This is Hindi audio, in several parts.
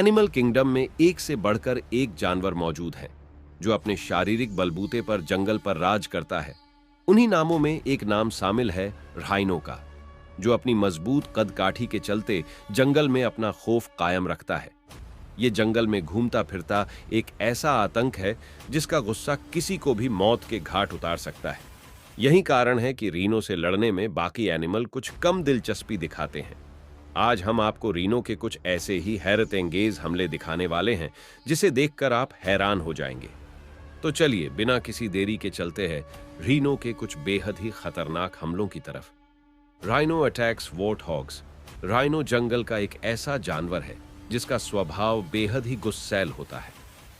एनिमल किंगडम में एक से बढ़कर एक जानवर मौजूद है जो अपने शारीरिक बलबूते पर जंगल पर राज करता है। उन्हीं नामों में एक नाम शामिल है राइनो का, जो अपनी मजबूत कदकाठी के चलते जंगल में अपना खौफ कायम रखता है। ये जंगल में घूमता फिरता एक ऐसा आतंक है जिसका गुस्सा किसी को भी मौत के घाट उतार सकता है। यही कारण है कि रीनो से लड़ने में बाकी एनिमल कुछ कम दिलचस्पी दिखाते हैं। आज हम आपको रीनो के कुछ ऐसे ही हैरत अंगेज हमले दिखाने वाले हैं जिसे देखकर आप हैरान हो जाएंगे। तो चलिए बिना किसी देरी के चलते हैं रीनो के कुछ बेहद ही खतरनाक हमलों की तरफ। Rhino attacks warthogs. Rhino जंगल का एक ऐसा जानवर है जिसका स्वभाव बेहद ही गुस्सैल होता है।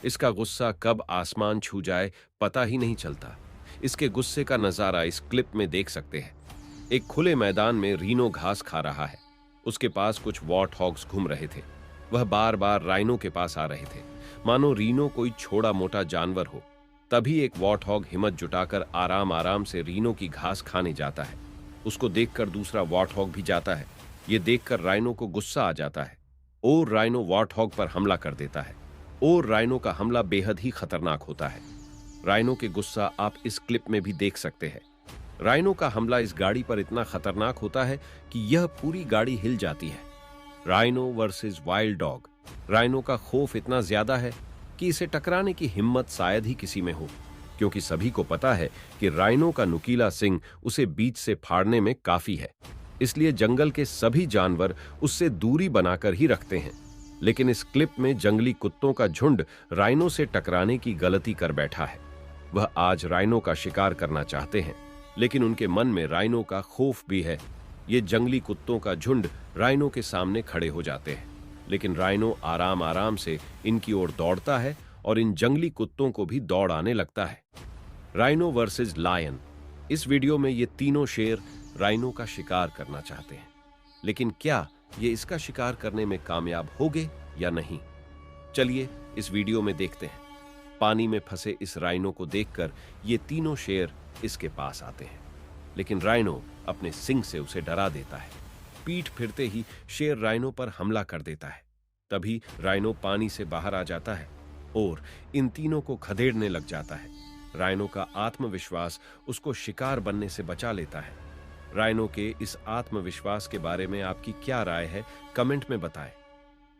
इसका गुस्सा कब आसमान छू जाए पता ही नहीं चलता। इसके गुस्से का नजारा इस क्लिप में देख सकते हैं। एक खुले मैदान में रीनो घास खा रहा है। उसके पास कुछ वॉर्ट हॉग्स घूम रहे थे। वह बार बार राइनो के पास आ रहे थे, मानो रीनो कोई छोटा मोटा जानवर हो। तभी एक वॉर्ट हॉग हिम्मत जुटाकर आराम आराम से रीनो की घास खाने जाता है। उसको देखकर दूसरा वॉर्ट हॉग भी जाता है। ये देखकर राइनो को गुस्सा आ जाता है और राइनो वॉर्ट हॉग पर हमला कर देता है। और राइनो का हमला बेहद ही खतरनाक होता है। राइनो के गुस्सा आप इस क्लिप में भी देख सकते हैं। राइनो का हमला इस गाड़ी पर इतना खतरनाक होता है कि यह पूरी गाड़ी हिल जाती है। Rhino versus wild dog. Rhino का खौफ इतना ज्यादा है कि इसे टकराने की हिम्मत शायद ही किसी में हो, क्योंकि सभी को पता है कि राइनो का नुकीला सिंग उसे बीच से फाड़ने में काफी है। इसलिए जंगल के सभी जानवर उससे दूरी बनाकर ही रखते हैं। लेकिन इस क्लिप में जंगली कुत्तों का झुंड राइनो से टकराने की गलती कर बैठा है। वह आज राइनो का शिकार करना चाहते हैं, लेकिन उनके मन में राइनो का खौफ भी है। ये जंगली कुत्तों का झुंड राइनो के सामने खड़े हो जाते हैं, लेकिन राइनो आराम आराम से इनकी ओर दौड़ता है और इन जंगली कुत्तों को भी दौड़ आने लगता है। Rhino versus lion. इस वीडियो में ये तीनों शेर राइनो का शिकार करना चाहते हैं, लेकिन क्या ये इसका शिकार करने में कामयाब होंगे या नहीं, चलिए इस वीडियो में देखते हैं। पानी में फंसे इस राइनो को देखकर ये तीनों शेर इसके पास आते हैं, लेकिन राइनो अपने सिंग से उसे डरा देता है। पीठ फिरते ही शेर राइनो पर हमला कर देता है। तभी राइनो पानी से बाहर आ जाता है और इन तीनों को खदेड़ने लग जाता है। राइनो का आत्मविश्वास उसको शिकार बनने से बचा लेता है। राइनो के इस आत्मविश्वास के बारे में आपकी क्या राय है, कमेंट में बताएं।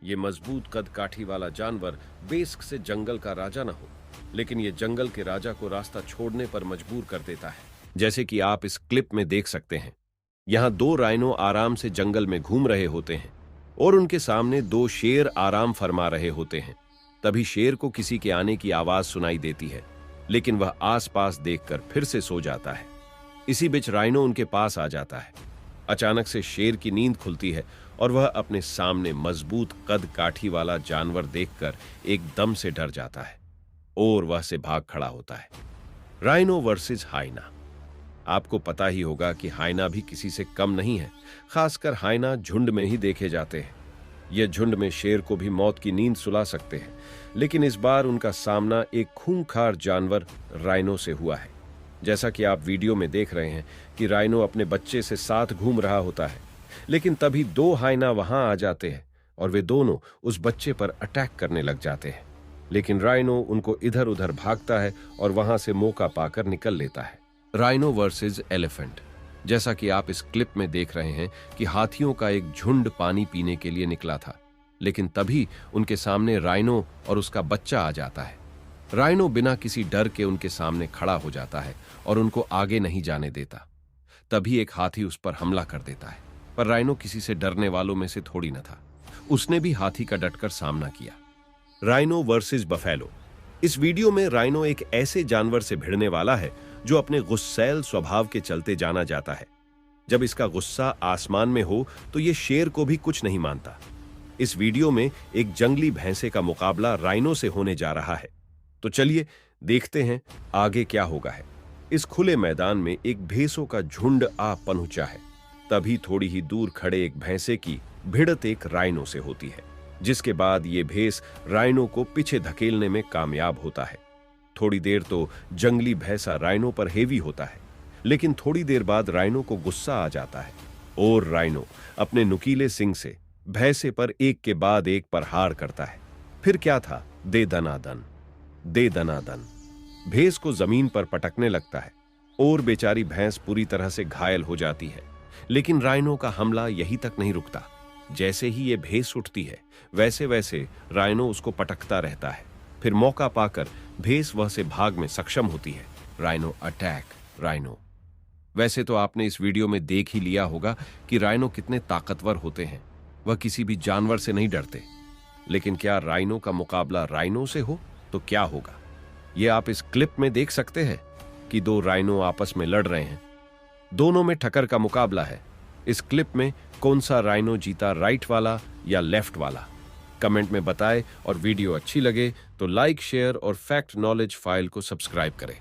ये मजबूत कद काठी वाला जानवर बेशक से जंगल का राजा न हो, लेकिन ये जंगल के राजा को रास्ता छोड़ने पर मजबूर कर देता है। जैसे कि आप इस क्लिप में देख सकते हैं, यहाँ दो राइनो आराम से जंगल में घूम रहे होते हैं और उनके सामने दो शेर आराम फरमा रहे होते हैं। तभी शेर को किसी के आने की आवाज सुनाई देती है, लेकिन वह आसपास देखकर फिर से सो जाता है। इसी बीच राइनो उनके पास आ जाता है। अचानक से शेर की नींद खुलती है और वह अपने सामने मजबूत कद काठी वाला जानवर देखकर एकदम से डर जाता है और वह से भाग खड़ा होता है। Rhino versus hyena. आपको पता ही होगा कि हाइना भी किसी से कम नहीं है। खासकर हाइना झुंड में ही देखे जाते हैं। यह झुंड में शेर को भी मौत की नींद सुला सकते हैं, लेकिन इस बार उनका सामना एक खूंखार जानवर राइनो से हुआ है। जैसा कि आप वीडियो में देख रहे हैं कि राइनो अपने बच्चे से साथ घूम रहा होता है, लेकिन तभी दो हाइना वहां आ जाते हैं और वे दोनों उस बच्चे पर अटैक करने लग जाते हैं। लेकिन राइनो उनको इधर उधर भागता है और वहां से मौका पाकर निकल लेता है। Rhino versus elephant. जैसा कि आप इस क्लिप में देख रहे हैं कि हाथियों का एक झुंड पानी पीने के लिए निकला था, लेकिन तभी उनके सामने राइनो और उसका बच्चा आ जाता है। राइनो बिना किसी डर के उनके सामने खड़ा हो जाता है और उनको आगे नहीं जाने देता। तभी एक हाथी उस पर हमला कर देता है, पर राइनो किसी से डरने वालों में से थोड़ी न था। उसने भी हाथी का डटकर सामना किया। Rhino versus buffalo. इस वीडियो में राइनो एक ऐसे जानवर से भिड़ने वाला है जो अपने गुस्सैल स्वभाव के चलते जाना जाता है। जब इसका गुस्सा आसमान में हो तो यह शेर को भी कुछ नहीं मानता। इस वीडियो में एक जंगली भैंसे का मुकाबला राइनो से होने जा रहा है। तो चलिए देखते हैं आगे क्या होगा है। इस खुले मैदान में एक भैंसों का झुंड आ पहुंचा है। तभी थोड़ी ही दूर खड़े एक भैंसे की भिड़त एक राइनो से होती है, जिसके बाद ये भैंस राइनो को पीछे धकेलने में कामयाब होता है। थोड़ी देर तो जंगली भैंसा राइनो पर हेवी होता है, लेकिन थोड़ी देर बाद राइनो को गुस्सा आ जाता है और राइनो अपने नुकीले सिंग से भैंसे पर एक के बाद एक प्रहार करता है। फिर क्या था? दे दनादन, दे दनादन। भैंस को जमीन पर पटकने लगता है और बेचारी भैंस पूरी तरह से घायल हो जाती है। लेकिन राइनो का हमला यहीं तक नहीं रुकता। जैसे ही ये भैंस उठती है, वैसे वैसे राइनो उसको पटकता रहता है। फिर मौका पाकर भैंस वह से भाग में सक्षम होती है। Rhino attack, rhino. वैसे तो आपने इस वीडियो में देख ही लिया होगा कि राइनो कितने ताकतवर होते हैं। वह किसी भी जानवर से नहीं डरते। लेकिन क्या राइनो का मुकाबला राइनो से हो तो क्या होगा? ये आप इस क्लिप में देख सकते हैं कि दो राइनो आपस में लड़ रहे हैं। दोनों में ठक्कर का मुकाबला है। इस क्लिप में कौन सा राइनो जीता, राइट वाला या लेफ्ट वाला? कमेंट में बताएं और वीडियो अच्छी लगे तो लाइक, शेयर और फैक्ट नॉलेज फाइल को सब्सक्राइब करें।